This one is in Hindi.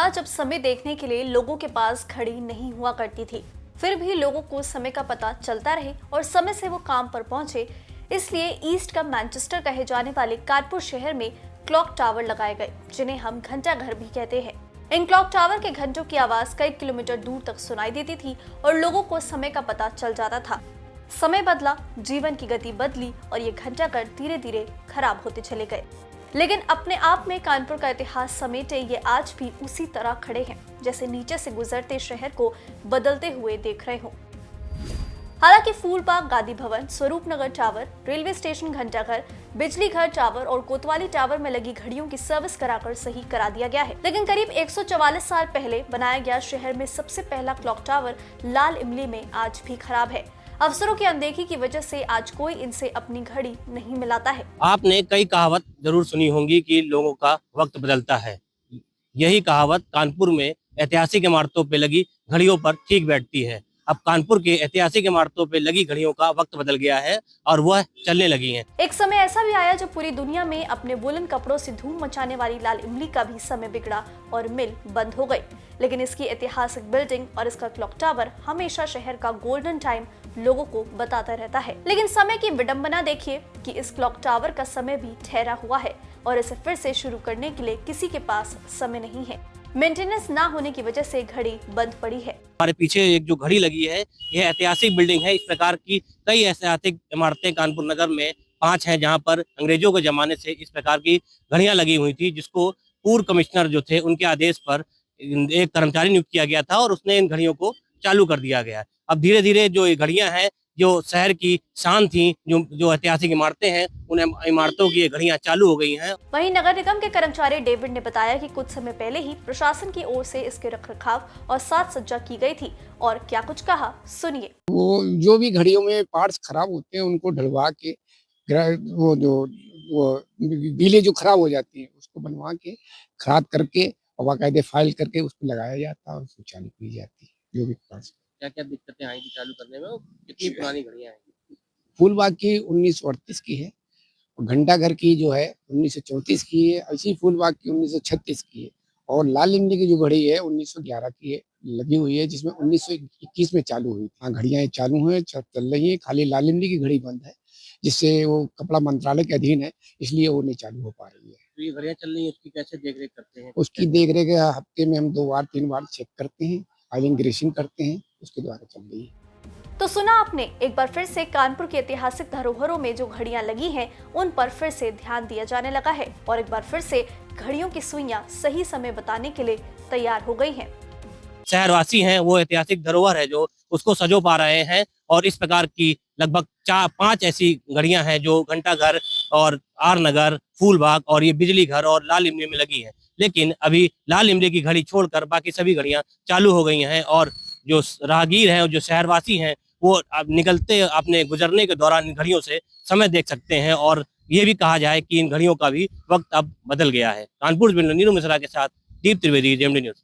था जब समय देखने के लिए लोगों के पास घड़ी नहीं हुआ करती थी, फिर भी लोगों को समय का पता चलता रहे और समय से वो काम पर पहुंचे। इसलिए ईस्ट का मैनचेस्टर कहे जाने वाले कानपुर शहर में क्लॉक टावर लगाए गए, जिन्हें हम घंटा घर भी कहते हैं। इन क्लॉक टावर के घंटों की आवाज कई किलोमीटर दूर तक सुनाई देती थी और लोगों को समय का पता चल जाता था। समय बदला, जीवन की गति बदली और ये घंटाघर धीरे धीरे खराब होते चले गए। लेकिन अपने आप में कानपुर का इतिहास समेटे ये आज भी उसी तरह खड़े हैं, जैसे नीचे से गुजरते शहर को बदलते हुए देख रहे हो। हालांकि फूलबाग गांधी भवन, स्वरूप नगर टावर, रेलवे स्टेशन घंटाघर, बिजली घर टावर और कोतवाली टावर में लगी घड़ियों की सर्विस कराकर सही करा दिया गया है। लेकिन करीब 144 साल पहले बनाया गया शहर में सबसे पहला क्लॉक टावर लाल इमली में आज भी खराब है। अफसरों की अनदेखी की वजह से आज कोई इनसे अपनी घड़ी नहीं मिलाता है। आपने कई कहावत जरूर सुनी होंगी कि लोगों का वक्त बदलता है। यही कहावत कानपुर में ऐतिहासिक इमारतों पे लगी घड़ियों पर ठीक बैठती है। अब कानपुर के ऐतिहासिक इमारतों पे लगी घड़ियों का वक्त बदल गया है और वह चलने लगी हैं। एक समय ऐसा भी आया जब पूरी दुनिया में अपने वुलन कपड़ों से धूम मचाने वाली लाल इमली का भी समय बिगड़ा और मिल बंद हो गई। लेकिन इसकी ऐतिहासिक बिल्डिंग और इसका क्लॉक टावर हमेशा शहर का गोल्डन टाइम लोगों को बताता रहता है। लेकिन समय की विडंबना देखिए कि इस क्लॉक टावर का समय भी ठहरा हुआ है और इसे फिर से शुरू करने के लिए किसी के पास समय नहीं है। मेंटेनेंस ना होने की वजह से घड़ी बंद पड़ी है। हमारे पीछे एक जो घड़ी लगी है, यह ऐतिहासिक बिल्डिंग है। इस प्रकार की कई ऐतिहासिक इमारतें कानपुर नगर में 5 हैं, जहां पर अंग्रेजों के जमाने से इस प्रकार की घड़ियां लगी हुई थी, जिसको पूर्व कमिश्नर जो थे उनके आदेश पर एक कर्मचारी नियुक्त किया गया था और उसने इन घड़ियों को चालू कर दिया गया। अब धीरे धीरे जो ये घड़ियां हैं, जो शहर की शान थी, जो ऐतिहासिक इमारतें हैं, उन इमारतों की ये घड़ियां चालू हो गई हैं। वहीं नगर निगम के कर्मचारी डेविड ने बताया कि कुछ समय पहले ही प्रशासन की ओर से इसके रखरखाव और साज सज्जा की गई थी और क्या कुछ कहा, सुनिए। वो जो भी घड़ियों में पार्ट्स खराब होते हैं उनको ढलवा के वो बीले जो खराब हो जाती हैं उसको बनवा के खराद करके और बाकायदे फाइल करके उस पर लगाया जाता है और उसको चालू की जाती है। जो भी पार्ट्स क्या-क्या दिक्कतें आएंगी चालू करने में और कितनी पुरानी घड़ियां हैं? फूलबाग की 1938 की है और घंटाघर की जो है 1934 की है। ऐसी फूलबाग की 1936 की है और लाल इमली की जो घड़ी है 1911 की है, लगी हुई है, जिसमें 1921 में चालू हुई। हाँ, घड़ियां चालू हैं, चल रही हैं, खाली लाल इमली की घड़ी बंद है, जिससे वो कपड़ा मंत्रालय के अधीन है, इसलिए वो नहीं चालू हो पा रही है। तो ये घड़ियां चल रही हैं, उसकी कैसे देखरेख करते हैं? उसकी देखरेख हफ्ते में हम 2 बार 3 बार चेक करते हैं, ऑयलिंग ग्रेसिंग करते हैं, उसके द्वारा चल रही है। तो सुना आपने, एक बार फिर से कानपुर की ऐतिहासिक धरोहरों में जो घड़ियां लगी हैं उन पर फिर से ध्यान दिया जाने लगा है और एक बार फिर से घड़ियों की सुइयां सही समय बताने के लिए तैयार हो गई हैं। शहरवासी हैं, वो ऐतिहासिक धरोहर है जो उसको सजो पा रहे हैं और इस प्रकार की लगभग 4-5 ऐसी घड़ियां हैं जो घंटाघर और आर नगर, फूलबाग और ये बिजली घर और लाल इमली में लगी हैं। लेकिन अभी लाल इमली की घड़ी छोड़कर बाकी सभी घड़ियां चालू हो गई हैं और जो राहगीर हैं और जो शहरवासी हैं, वो अब निकलते अपने गुजरने के दौरान इन घड़ियों से समय देख सकते हैं और ये भी कहा जाए कि इन घड़ियों का भी वक्त अब बदल गया है। कानपुर से नीरू मिश्रा के साथ दीप त्रिवेदी, जेएमडी न्यूज़।